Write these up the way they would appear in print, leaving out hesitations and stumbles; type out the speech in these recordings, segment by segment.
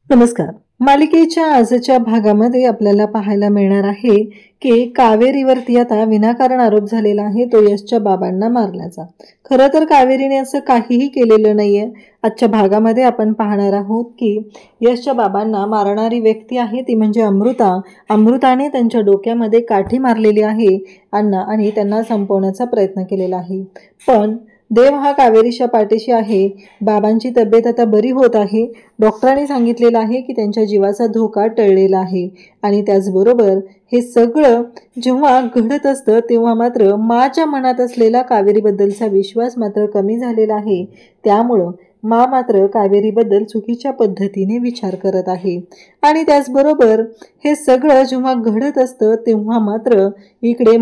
नमस्कार. मालिकेच्या आजच्या भागामध्ये आपल्याला पाहायला मिळणार आहे की कावेरीवरती आता विनाकारण आरोप झालेला आहे तो यशच्या बाबांना मारल्याचा. खरं तर कावेरीने असं काहीही केलेलं नाहीये. आजच्या भागामध्ये आपण पाहणार आहोत की यशच्या बाबांना मारणारी व्यक्ती आहे ती म्हणजे अमृता. अमृताने त्यांच्या डोक्यामध्ये काठी मारलेली आहे आणि त्यांना संपवण्याचा प्रयत्न केलेला आहे. पण देव हा कावेरीच्या पाठीशी आहे. बाबांची तब्येत आता बरी होत आहे. डॉक्टरांनी सांगितलेलं आहे की त्यांच्या जीवाचा धोका टळलेला आहे. आणि त्याचबरोबर हे सगळं जेव्हा घडत असतं तेव्हा मात्र माच्या मनात असलेला कावेरीबद्दलचा विश्वास मात्र कमी झालेला आहे. त्यामुळं मात्र कावेरीबद्दल चुकीच्या पद्धतीने विचार करत आहे. आणि त्याचबरोबर हे सगळं जेव्हा घडत असतं तेव्हा मात्र इकडे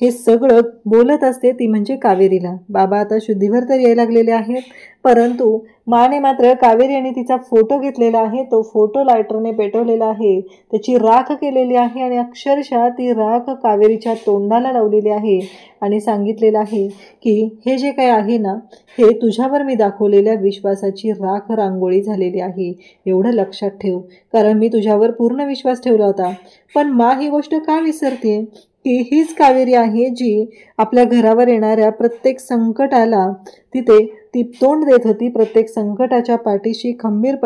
हे सगळं बोलत असते ती म्हणजे कावेरीला. बाबा आता शुद्धीवर तर यायला लागलेले आहेत, परंतु माने मात्र कावेरी आणि तिचा फोटो घेतलेला आहे. तो फोटो लायटरने पेटवलेला आहे, त्याची राख केलेली आहे आणि अक्षरशः ती राख कावेरीच्या तोंडाला लावलेली आहे आणि सांगितलेलं आहे की हे जे काही आहे ना, हे तुझ्यावर मी दाखवलेल्या विश्वासाची राख रांगोळी झालेली आहे. एवढं लक्षात ठेव, कारण मी तुझ्यावर पूर्ण विश्वास ठेवला होता. पण ही गोष्ट का विसरते की हीच कावेरी आहे जी आपल्या घरावर येणाऱ्या प्रत्येक संकटाला ती तोंड देत होती. प्रत्येक संकटाच्या पाठीशी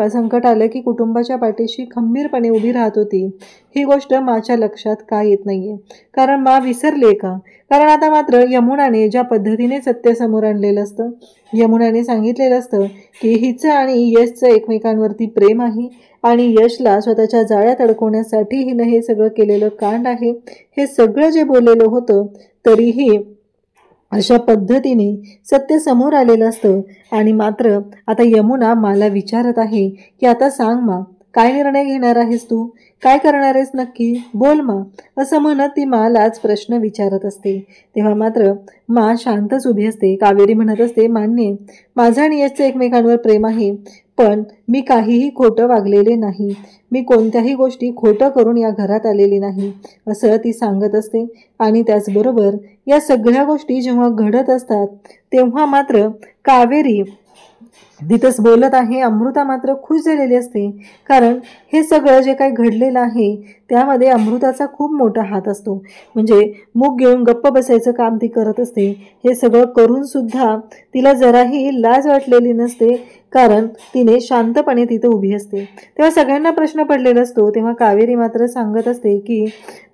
संकट आलं की कुटुंबाच्या पाठीशी खंबीरपणे उभी राहत होती. ही गोष्ट माच्या लक्षात का येत नाहीये? कारण विसरले का? कारण आता मात्र यमुनाने ज्या पद्धतीने सत्य समोर आणलेलं असतं, यमुनाने सांगितलेलं असतं की हिचं आणि यशचं एकमेकांवरती प्रेम आहे आणि यशला स्वतःच्या जाळ्यात अडकवण्यासाठी हिनं हे सगळं केलेलं कांड आहे. हे सगळं जे बोललेलं होतं तरीही अशा पद्धतीने सत्य समोर आलेलं असतं. आणि मात्र आता यमुना मला विचारत आहे की आता सांग काय निर्णय घेणार आहेस तू? काय करणार आहेस नक्की? बोल असं म्हणत ती मालाच प्रश्न विचारत असते. तेव्हा मात्र शांतच उभी असते. कावेरी म्हणत असते, मान्य माझं आणि यशचं एकमेकांवर प्रेम आहे, पण मी काहीही खोटं वागलेले नाही. मी कोणत्याही गोष्टी खोटं करून या घरात आलेली नाही असं ती सांगत असते. आणि त्याचबरोबर या सगळ्या गोष्टी जेव्हा घडत असतात तेव्हा मात्र कावेरी तिथंच बोलत आहे. अमृता मात्र खुश झालेली असते, कारण हे सगळं जे काही घडलेलं आहे त्यामध्ये अमृताचा खूप मोठा हात असतो. म्हणजे मूग घेऊन गप्प बसायचं काम ती करत असते. हे सगळं करून सुद्धा तिला जराही लाज वाटलेली नसते, कारण तिने शांतपणे तिथं उभी असते. तेव्हा सगळ्यांना प्रश्न पडलेला असतो. तेव्हा कावेरी मात्र सांगत असते की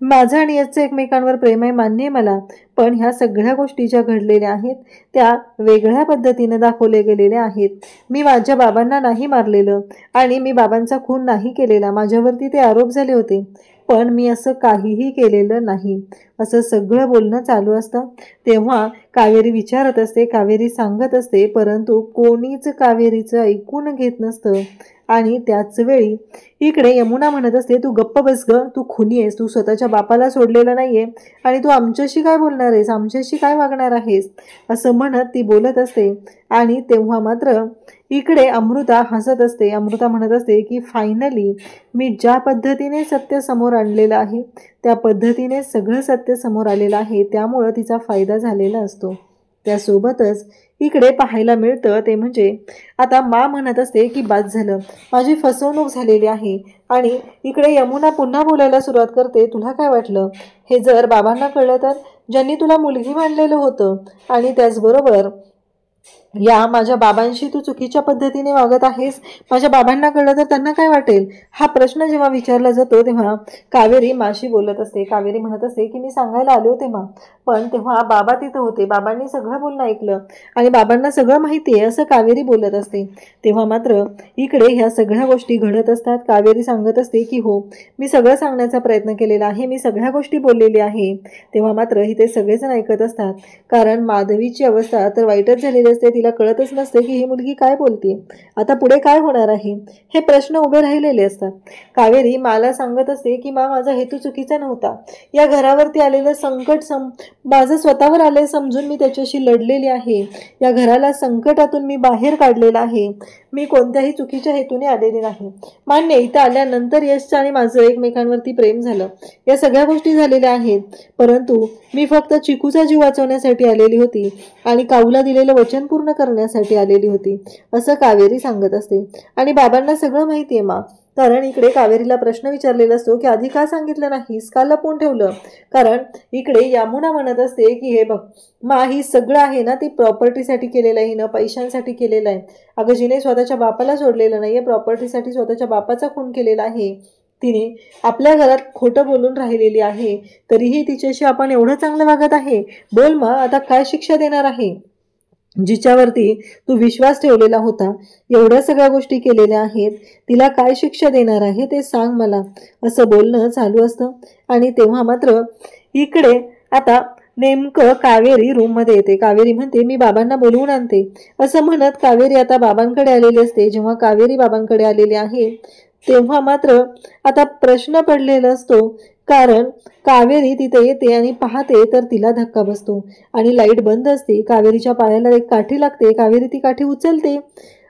माझं आणि याचं एकमेकांवर प्रेम आहे, मान्य आहे मला, पण ह्या सगळ्या गोष्टी ज्या घडलेल्या आहेत त्या वेगळ्या पद्धतीने दाखवले गेलेल्या आहेत. मी माझ्या बाबांना नाही मारलेलं आणि मी बाबांचा खून नाही केलेला. माझ्यावरती ते आरोप झाले होते, पण मी असं काहीही केलेलं नाही असं सगळं बोलणं चालू असतं. तेव्हा कावेरी विचारत असते, कावेरी सांगत असते, परंतु कोणीच कावेरीचं ऐकून घेत नसतं. आणि त्याच वेळी इकडे यमुना म्हणत असते, तू गप्प बस ग, तू खुनी आहेस, तू स्वतःच्या बापाला सोडलेलं नाहीये आणि तू आमच्याशी काय बोलणार आहेस, आमच्याशी काय वागणार आहेस असं म्हणत ती बोलत असते. आणि तेव्हा मात्र इकडे अमृता हसत असते. अमृता म्हणत असते की फायनली मी ज्या पद्धतीने सत्य समोर आणलेलं आहे त्या पद्धतीने सगळं सत्य समोर आलेलं आहे, त्यामुळं तिचा फायदा झालेला असतो. त्यासोबतच इकडे पाहायला मिळतं ते म्हणजे आता म्हणत असते की बाद झालं, माझी फसवणूक झालेली आहे. आणि इकडे यमुना पुन्हा बोलायला सुरुवात करते, तुला काय वाटलं हे जर बाबांना कळलं तर? ज्यांनी तुला मुलगी मानलेलं होतं आणि त्याचबरोबर या माझ्या बाबांशी तू चुकीच्या पद्धतीने वागत आहेस, माझ्या बाबांना कळलं तर त्यांना काय वाटेल? हा प्रश्न जेव्हा विचारला जातो तेव्हा कावेरी माशी बोलत असते. कावेरी म्हणत असते की मी सांगायला आले होते पण तेव्हा बाबा तिथं होते, बाबांनी सगळं बोलणं ऐकलं आणि बाबांना सगळं माहिती आहे असं कावेरी बोलत असते. तेव्हा मात्र इकडे ह्या सगळ्या गोष्टी घडत असतात. कावेरी सांगत असते की हो, मी सगळं सांगण्याचा प्रयत्न केलेला आहे, मी सगळ्या गोष्टी बोललेली आहे. तेव्हा मात्र इथे सगळेजण ऐकत असतात, कारण माधवीची अवस्था तर वाईटच झालेली असते. तिला कळतच नसते की ही मुलगी काय बोलते, आता पुढे काय होणार आहे, हे प्रश्न उभे राहिलेले असतात. कावेरी मला सांगत असते की माझा हेतू चुकीचा नव्हता. या घरावरती आलेलं संकट माझं स्वतःवर आलंय समजून मी त्याच्याशी लढलेली आहे. या घराला संकटातून मी बाहेर काढलेलं आहे. मी कोणत्याही चुकीच्या हेतूने आलेली नाही. मान्य, इथं आल्यानंतर यशचं आणि माझं एकमेकांवरती प्रेम झालं, या सगळ्या गोष्टी झालेल्या आहेत, परंतु मी फक्त चिकूचा जीव वाचवण्यासाठी आलेली होती आणि काऊला दिलेलं वचन पूर्ण करण्यासाठी आलेली होती असं कावेरी सांगत असते. आणि बाबांना सगळं माहिती आहे कारण इकडे कावेरीला प्रश्न विचारलेला असतो की आधी का सांगितलं नाहीस, का लपवून ठेवलं. कारण इकडे यमुना म्हणत असते की हे बघ मा, ही सगळं आहे ना ती प्रॉपर्टीसाठी केलेलं आहे, हिनं पैशांसाठी केलेलं आहे. अगं जिने स्वतःच्या बापाला सोडलेलं नाहीये, प्रॉपर्टीसाठी स्वतःच्या बापाचा खून केलेला आहे. तिने आपल्या घरात खोटं बोलून राहिलेली आहे, तरीही तिच्याशी आपण एवढं चांगलं वागत आहे. बोल मा, आता काय शिक्षा देणार आहे. जिच्यावरती तू विश्वास ठेवलेला होता, एवढ्या सगळ्या गोष्टी केलेल्या आहेत, तिला काय शिक्षा देणार आहे ते सांग मला, असं बोलणं चालू असतं. आणि तेव्हा मात्र इकडे आता नेमकं कावेरी रूममध्ये येते. कावेरी म्हणते मी बाबांना बोलवून आणते, असं म्हणत कावेरी आता बाबांकडे आलेली असते. जेव्हा कावेरी बाबांकडे आलेली आहे तेव्हा मात्र आता प्रश्न पडलेला असतो. कारण कावेरी तिथे येते आणि पाहते तर तिला धक्का बसतो आणि लाईट बंद असते. कावेरीच्या पायाला एक काठी लागते. कावेरी ती काठी उचलते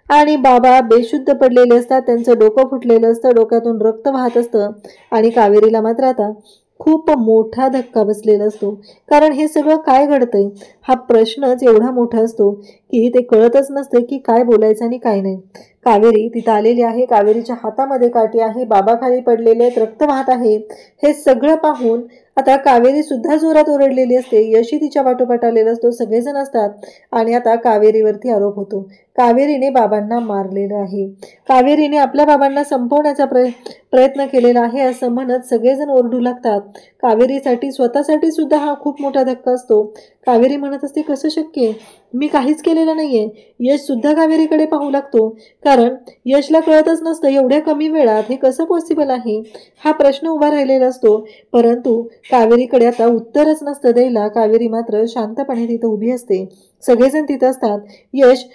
आणि बाबा बेशुद्ध पडलेले असतात, त्यांचं डोकं फुटलेलं असतं, डोक्यातून रक्त वाहत असतं आणि कावेरीला मात्र आता खूप मोठा धक्का बसलेला असतो. कारण हे सगळं काय घडतंय हा प्रश्नच एवढा मोठा असतो की ते कळतच नसतं की काय बोलायचं आणि काय नाही. कावेरी तिथं आलेली आहे, कावेरीच्या हातामध्ये काठी आहे, बाबा खाली पडलेले आहेत, रक्त वाहत आहे. हे सगळं पाहून आता कावेरी सुद्धा जोरात ओरडलेली असते. यशी तिच्या पाठोपाठ आलेला असतो, सगळेजण असतात आणि आता कावेरीवरती आरोप होतो. कावेरीने बाबांना मारलेलं आहे, कावेरीने आपल्या बाबांना संपवण्याचा प्रयत्न केलेला आहे असं म्हणत सगळेजण ओरडू लागतात. कावेरीसाठी स्वतःसाठी सुद्धा हा खूप मोठा धक्का असतो. कावेरी म्हणत असते कसं शक्य आहे, मी काहीच केलेलं नाहीये. यश सुद्धा कावेरीकडे पाहू लागतो, कारण यशला कळतच नसतं एवढ्या कमी वेळात हे कसं पॉसिबल आहे. हा प्रश्न उभा राहिलेला असतो, परंतु कावेरीकडे आता उत्तरच नसतं द्यायला. कावेरी मात्र शांतपणे तिथं उभी असते. सगळेजण तिथं असतात. यश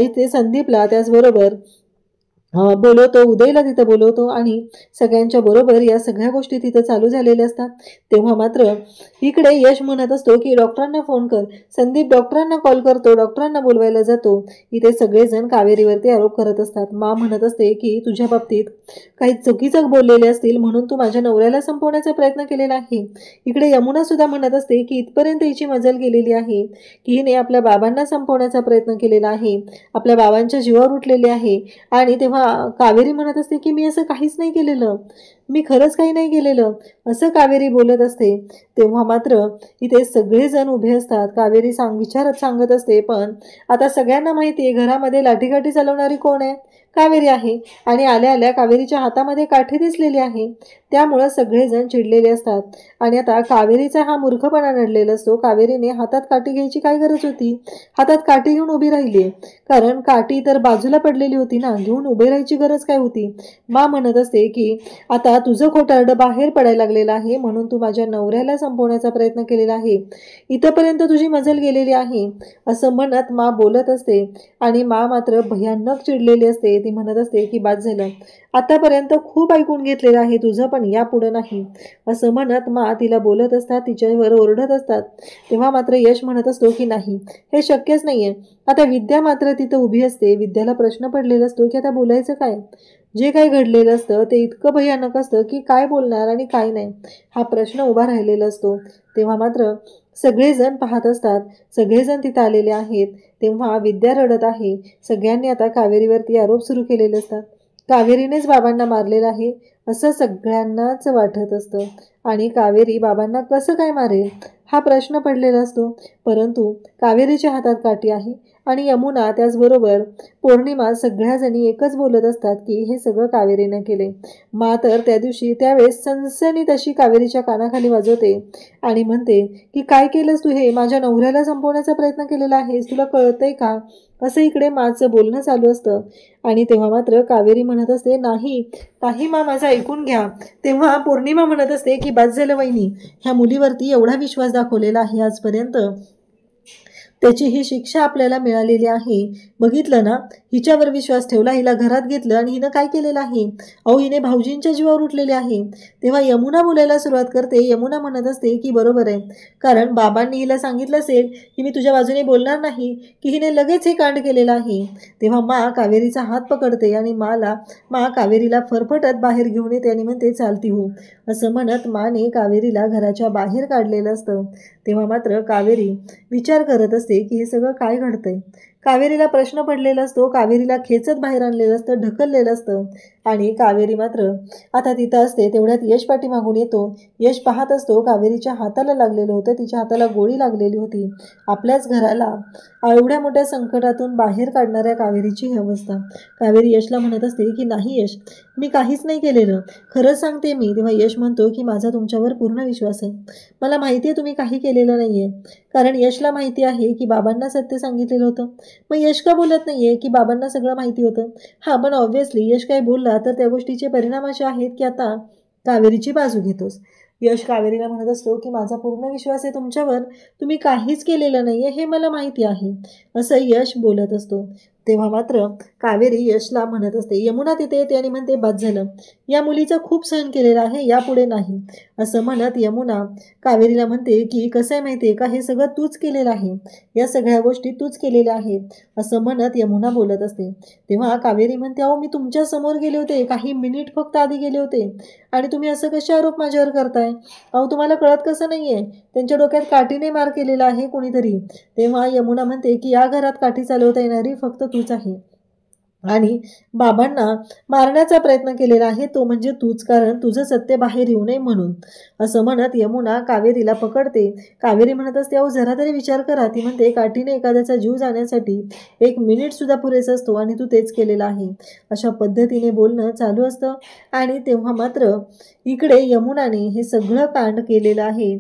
इथे संदीपला त्याचबरोबर बोलवतो, उदयला तिथं बोलवतो आणि सगळ्यांच्या बरोबर या सगळ्या गोष्टी तिथं चालू झालेल्या असतात. तेव्हा मात्र इकडे यश म्हणत असतो की डॉक्टरांना फोन कर. संदीप डॉक्टरांना कॉल करतो, डॉक्टरांना बोलवायला जातो. इथे सगळेजण कावेरीवरती आरोप करत असतात. मा म्हणत असते की तुझ्या बाबतीत काही चुकीचं बोललेले असतील म्हणून तू माझ्या नवऱ्याला संपवण्याचा प्रयत्न केलेला आहे. इकडे यमुना सुद्धा म्हणत असते की इथपर्यंत हिची मजल गेलेली आहे की हिने आपल्या बाबांना संपवण्याचा प्रयत्न केलेला आहे, आपल्या बाबांच्या जीवावर उठलेले आहे. आणि तेव्हा कावेरी म्हणत असते की मी असं काहीच नाही केलेलं, मी खरंच काही नाही केलेलं, असं कावेरी बोलत असते. तेव्हा मात्र इथे सगळेजण उभे असतात. कावेरी विचारत सांगत असते, पण आता सगळ्यांना माहिती आहे घरामध्ये लाठीकाठी चालवणारी कोण आहे, कावेरी आहे. आणि आल्या आल्या कावेरीच्या हातामध्ये काठी दिसलेली आहे, त्यामुळं सगळेजण चिडलेले असतात. आणि आता कावेरीचा हा मूर्खपणा नडलेला असतो. कावेरीने हातात काठी घ्यायची काय गरज होती, हातात काठी घेऊन उभी राहिली, कारण काठी तर बाजूला पडलेली होती ना, घेऊन उभी राहायची गरज काय होती. मा म्हणत असते की आता तुझं खोटारडं बाहेर पडायला लागलेलं आहे म्हणून तू माझ्या नवऱ्याला संपवण्याचा प्रयत्न केलेला आहे, इथंपर्यंत तुझी मजल गेलेली आहे, असं म्हणत मा बोलत असते. आणि मा मात्र भयानक चिडलेली असते. ती म्हणत असते की बाद झालं, आतापर्यंत खूप ऐकून घेतलेलं आहे तुझं, पण यापुढं नाही, असं म्हणत मा तिला बोलत असतात, तिच्यावर ओरडत असतात. तेव्हा मात्र यश म्हणत असतो की नाही, हे शक्यच नाहीये. आता विद्या मात्र तिथं उभी असते. विद्याला प्रश्न पडलेला असतो की आता बोलायचं काय. जे काही घडलेलं असतं ते इतकं भयानक असतं की काय बोलणार आणि काय नाही हा प्रश्न उभा राहिलेला असतो. तेव्हा मात्र सगळेजण पाहत असतात, सगळेजण तिथं आलेले आहेत. तेव्हा विद्या रडत आहे. सगळ्यांनी आता कावेरीवरती आरोप सुरू केलेले असतात. कावेरीनेच बाबांना मारलेलं आहे असं सगळ्यांनाच वाटत असतं. आणि कावेरी बाबांना कसं काय मारेल हा प्रश्न पडलेला असतो. परंतु कावेरीच्या हातात काठी आहे आणि यमुना त्याचबरोबर पौर्णिमा सगळ्याजणी एकच बोलत असतात की हे सगळं कावेरीनं केले. मा तर त्यावेळेस सनसनीत अशी कावेरीच्या कानाखाली वाजवते आणि म्हणते की काय केलंस तू, हे माझ्या नवऱ्याला संपवण्याचा प्रयत्न केलेला आहेस, तुला कळतंय का, असं इकडे माचं बोलणं चालू असतं. आणि तेव्हा मात्र कावेरी म्हणत असते नाही नाही मा, माझं ऐकून घ्या. तेव्हा पौर्णिमा म्हणत असते की बाद झालं वहिनी, ह्या मुलीवरती एवढा विश्वास दाखवलेला आहे आजपर्यंत, त्याची ही शिक्षा आपल्याला मिळालेली आहे. बघितलं ना, हिच्यावर विश्वास ठेवला, हिला घरात घेतलं आणि हिनं काय केलेलं आहे, अहो हिने भाऊजींच्या जीवावर उठलेले आहे. तेव्हा यमुना बोलायला सुरुवात करते. यमुना म्हणत असते की बरोबर आहे, कारण बाबांनी हिला सांगितलं असेल की मी तुझ्या बाजूने बोलणार नाही, की हिने लगेच हे कांड केलेलं आहे. तेव्हा मा कावेरीचा हात पकडते आणि मा कावेरीला फरफटत बाहेर घेऊन येते आणि म्हणते चालती हो, असं म्हणत माने कावेरीला घराच्या बाहेर काढलेलं असतं. तेव्हा मात्र कावेरी विचार करत असते की हे सगळं काय घडतंय. कावेरीला प्रश्न पडलेला असतो. कावेरीला खेचत बाहेर आणलेलं असतं, ढकललेलं असतं आणि कावेरी मात्र आता तिथं असते. तेवढ्यात यश पाठीमागून येतो. यश पाहत असतो कावेरीच्या हाताला लागलेलं होतं, तिच्या हाताला गोळी लागलेली होती. आपल्याच घराला एवढ्या मोठ्या संकटातून बाहेर काढणाऱ्या कावेरीची ही अवस्था. कावेरी यशला म्हणत असते की नाही यश, मी काहीच नाही केलेलं, खरंच सांगते मी. तेव्हा यश म्हणतो की माझा तुमच्यावर पूर्ण विश्वास आहे, मला माहिती आहे तुम्ही काही केलेलं नाही आहे. कारण यशला माहिती आहे की बाबांना सत्य सांगितलेलं होतं. मग यश का बोलत नाही आहे की बाबांना सगळं माहिती होतं? हां, पण ऑब्व्हियसली यश काय बोलला तर त्या गोष्टीचे परिणाम असे आहेत की आता कावेरीची बाजू घेतोस. यश कावेरीला म्हणत असतो की माझा पूर्ण विश्वास आहे तुमच्यावर, तुम्ही काहीच केलेलं नाही आहे हे मला माहिती आहे, असं यश बोलत असतो. तेव्हा मात्र कावेरी यशला म्हणत असते. यमुना तिथे येते आणि म्हणते बस झालं, या मुलीचं खूप सहन केलेलं आहे, यापुढे नाही. असं म्हणत यमुना कावेरीला म्हणते की कसं आहे माहिती आहे का, हे सगळं तूच केलेलं आहे, या सगळ्या गोष्टी तूच केलेल्या आहेत, असं म्हणत यमुना बोलत असते. तेव्हा कावेरी म्हणते अहो मी तुमच्या समोर गेले होते, काही मिनिट फक्त आधी गेले होते आणि तुम्ही असं कसे आरोप माझ्यावर करताय? अहो तुम्हाला कळत कसं नाही आहे, त्यांच्या डोक्यात काठीने मार केलेला आहे कोणीतरी. तेव्हा यमुना म्हणते की या घरात काठी चालवता येणारी फक्त तूच आहे आणि बाबांना मारण्याचा प्रयत्न केलेला आहे तो म्हणजे तूच, कारण तुझं सत्य बाहेर येऊ नये म्हणून. असं म्हणत यमुना कावेरीला पकडते. कावेरी म्हणत असते अहो जरा तरी विचार करा. ती म्हणते काठीने एखाद्याचा जीव जाण्यासाठी 1 मिनिट सुद्धा पुरेसा असतो आणि तू तेच केलेलं आहे. अशा पद्धतीने बोलणं चालू असतं आणि तेव्हा मात्र इकडे यमुनाने हे सगळं कांड केलेलं आहे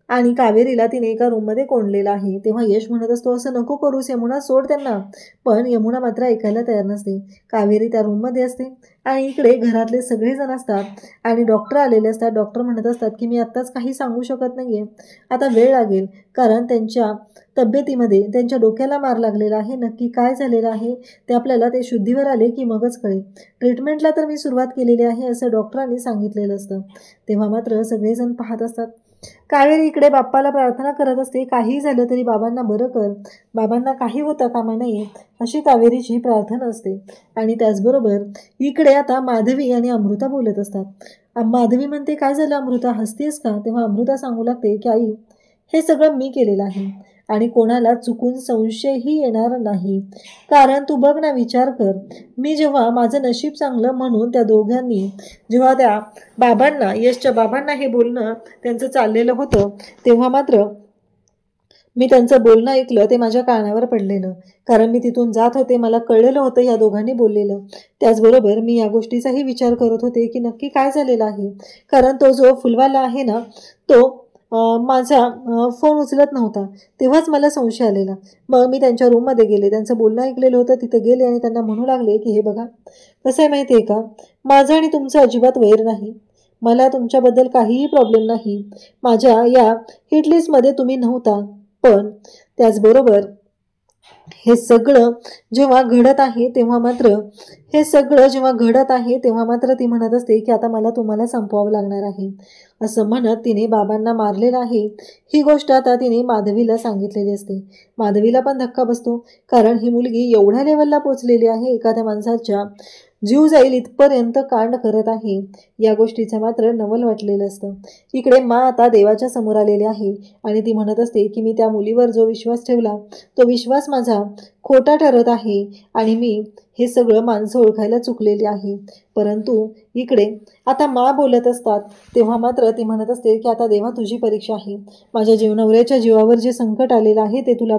आणि कावेरीला तिने एका रूममध्ये कोंडलेलं आहे. तेव्हा यश म्हणत असतो असं नको करूस यमुना, सोड त्यांना. पण यमुना मात्र ऐकायला तयार नसते. कावेरी त्या रूममध्ये असते आणि इकडे घरातले सगळेजण असतात आणि डॉक्टर आलेले असतात. डॉक्टर म्हणत असतात की मी आत्ताच काही सांगू शकत नाही आहे, आता वेळ लागेल, कारण त्यांच्या तब्येतीमध्ये त्यांच्या डोक्याला मार लागलेला आहे. नक्की काय झालेलं आहे ते आपल्याला ते शुद्धीवर आले की मगच कळेल. ट्रीटमेंटला तर मी सुरुवात केलेली आहे असं डॉक्टरांनी सांगितलेलं असतं. तेव्हा मात्र सगळेजण पाहत असतात. कावेरी इकडे बाप्पाला प्रार्थना करत असते, काही झालं तरी बाबांना बरं कर, बाबांना काही होता कामा नये, अशी कावेरीची प्रार्थना असते. आणि त्याचबरोबर इकडे आता माधवी आणि अमृता बोलत असतात. माधवी म्हणते काय झालं अमृता, हसतेस का? तेव्हा अमृता सांगू लागते की आई हे सगळं मी केलेलं आहे आणि कोणाला चुकून संशयही येणार नाही. कारण तू बघ ना, विचार कर, मी जेव्हा माझं नशीब चांगलं म्हणून त्या दोघांनी जेव्हा त्या बाबांना, यशच्या बाबांना हे बोलणं त्यांचं चाललेलं होतं, तेव्हा मात्र मी त्यांचं बोलणं ऐकलं, ते माझ्या कानावर पडलेलं. कारण मी तिथून जात होते, मला कळलेलं होतं या दोघांनी बोललेलं. त्याचबरोबर मी या गोष्टीचाही विचार करत होते की नक्की काय झालेलं आहे. कारण तो जो फुलवाला आहे ना, तो माझा फोन उचलत नव्हता. तेव्हाच मला संशय आलेला. मग मी त्यांच्या रूममध्ये गेले, त्यांचं बोलणं ऐकलेलं होतं, तिथे गेले आणि त्यांना म्हणू लागले की हे बघा कसं आहे माहिती आहे का, माझं आणि तुमचं अजिबात वैर नाही, मला तुमच्याबद्दल काहीही प्रॉब्लेम नाही, माझ्या या हिट लिस्टमध्ये तुम्ही नव्हता. पण त्याचबरोबर हे सगळं जेव्हा घडत आहे तेव्हा मात्र ती म्हणत असते की आता मला तुम्हाला संपवावं लागणार आहे, असं म्हणत तिने बाबांना मारलेलं आहे. ही गोष्ट आता तिने माधवीला सांगितलेली असते. माधवीला पण धक्का बसतो, कारण ही मुलगी एवढ्या लेवलला पोचलेली आहे, एखाद्या माणसाच्या जीव जाईल इथपर्यंत कांड करत आहे. या गोष्टीचं मात्र नवल वाटलेलं असतं. इकडे आता देवाच्या समोर आलेली आहे आणि ती म्हणत असते की मी त्या मुलीवर जो विश्वास ठेवला तो विश्वास माझा खोटा ठरत आहे आणि मी हे सगळं माणसं ओळखायला चुकलेली आहे. परंतु इकडे आता बोलत असतात तेव्हा मात्र ती म्हणत असते की आता देवा तुझी परीक्षा आहे, माझ्या नवऱ्याच्या जीवावर जे संकट आलेलं आहे ते तुला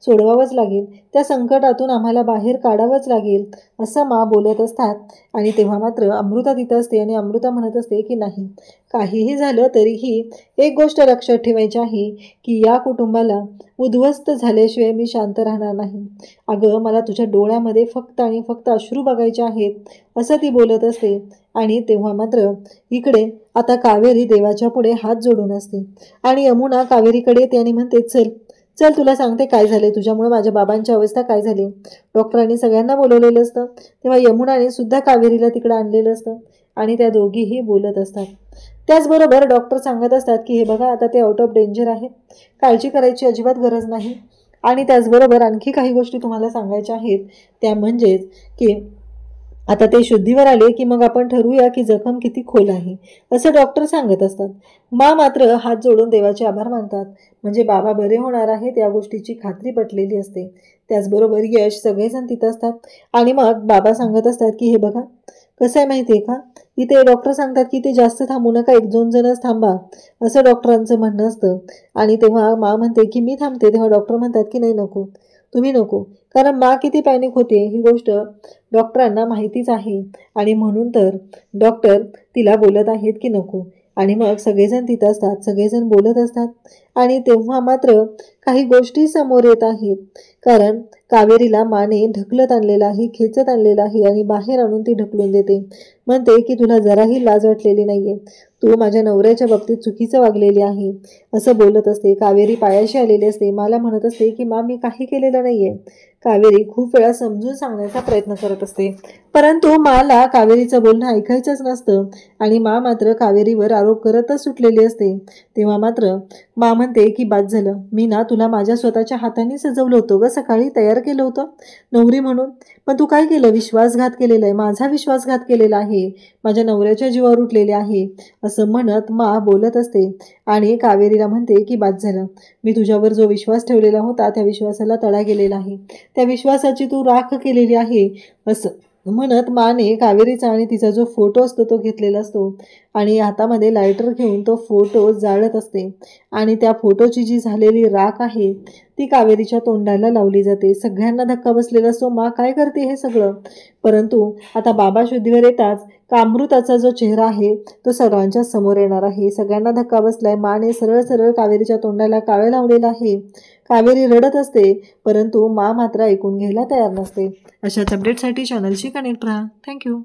सोडवावंच लागेल, त्या संकटातून आम्हाला बाहेर काढावंच लागेल, असं बोलत असतात. आणि तेव्हा मात्र अमृता तिथं असते आणि अमृता म्हणत असते की नाही, काहीही झालं तरीही एक गोष्ट लक्षात ठेवायची आहे की या कुटुंबाला उद्ध्वस्त झाल्याशिवाय मी शांत राहणार नाही. अगं मला तुझ्या डोळ्यामध्ये फक्त आणि फक्त अश्रू बघायचे आहेत, असं ती बोलत असते. आणि तेव्हा मात्र इकडे आता कावेरी देवाच्या पुढे हात जोडून असते आणि यमुना कावेरीकडे येते आणि म्हणते चल चल तुला सांगते काय झाले, तुझ्यामुळे माझ्या बाबांची अवस्था काय झाली. डॉक्टरांनी सगळ्यांना बोलवलेलं असतं. तेव्हा यमुनाने सुद्धा कावेरीला तिकडे आणलेलं असतं आणि त्या दोघीही बोलत असतात. त्याचबरोबर डॉक्टर सांगत असतात की हे बघा आता ते आउट ऑफ डेंजर आहे, काळजी करायची अजिबात गरज नाही. आणि त्याचबरोबर आणखी काही गोष्टी तुम्हाला सांगायच्या आहेत, त्या म्हणजेच की आता ते शुद्धीवर आले की मग आपण ठरवूया की जखम किती खोल आहे, असं डॉक्टर सांगत असतात. मात्र हात जोडून देवाचे आभार मानतात, म्हणजे बाबा बरे होणार आहेत या गोष्टीची खात्री पटलेली असते. त्याचबरोबर यश सगळेजण तिथं असतात आणि मग बाबा सांगत असतात की हे बघा कसं आहे माहिती आहे का, इथे डॉक्टर सांगतात की ते जास्त थांबू नका, 1-2 जणच थांबा, असं डॉक्टरांचं म्हणणं असतं. आणि तेव्हा मा म्हणते की मी थांबते. तेव्हा डॉक्टर म्हणतात की नाही, नको, तुम्ही नको. कारण मा किती पॅनिक होते ही गोष्ट डॉक्टरांना माहितीच आहे. आणि म्हणून तर डॉक्टर तिला बोलत आहेत की नको. आणि मग सगळेजण तिथं असतात, सगळेजण बोलत असतात. आणि तेव्हा मात्र काही गोष्टी समोर येत आहेत. कारण कावेरीला माने ढकलत आणलेलं आहे, खेचत आणलेलं आहे आणि बाहेर आणून ती ढकलून देते. म्हणते की तुला जराही लाज वाटलेली नाहीये, तू माझ्या नवऱ्याच्या बाबतीत चुकीचं वागलेली आहे, असं बोलत असते. कावेरी पायाशी आलेली असते. मला म्हणत असते की मा मी काही केलेलं नाहीये. कावेरी खूप वेळा समजून सांगण्याचा प्रयत्न करत असते, परंतु माला कावेरीचं बोलणं ऐकायचंच नसतं. आणि मा मात्र कावेरीवर आरोप करतच सुटलेली असते. तेव्हा मात्र मा म्हणते की बाद झालं, मी ना तुला माझ्या स्वतःच्या हाताने सजवलं होतं ग, सकाळी तयार केलं होतं नवरी म्हणून, पण तू काय केलं, विश्वासघात केलेला आहे, माझा विश्वासघात केलेला आहे, माझ्या नवऱ्याच्या जीवावर उठलेले आहे, असं म्हणत मा बोलत असते. आणि कावेरीला म्हणते की बाद झालं, मी तुझ्यावर जो विश्वास ठेवलेला होता त्या विश्वासाला तडा गेलेला आहे, त्या विश्वासाची तू राख केलेली आहे, असं म्हणत माने कावेरीचा आणि तिचा जो फोटो असतो तो घेतलेला असतो. आणि हातामध्ये लायटर घेऊन तो फोटो जाळत असते. आणि त्या फोटोची जी झालेली राख आहे ती कावेरीच्या तोंडाला लावली जाते. सगळ्यांना धक्का बसलेला असतो, मा काय करते हे सगळं. परंतु आता बाबा शुद्धीवर येताच कामृताचा जो चेहरा आहे तो सर्वांच्या समोर येणार आहे. सगळ्यांना धक्का बसलाय. माने सरळ सरळ कावेरीच्या तोंडाला काळं लावलेलं आहे. कावेरी रडत असते, परंतु मा मात्र ऐकून घ्यायला तयार नसते. अशाच अपडेटसाठी चॅनलशी कनेक्ट राहा. थँक्यू.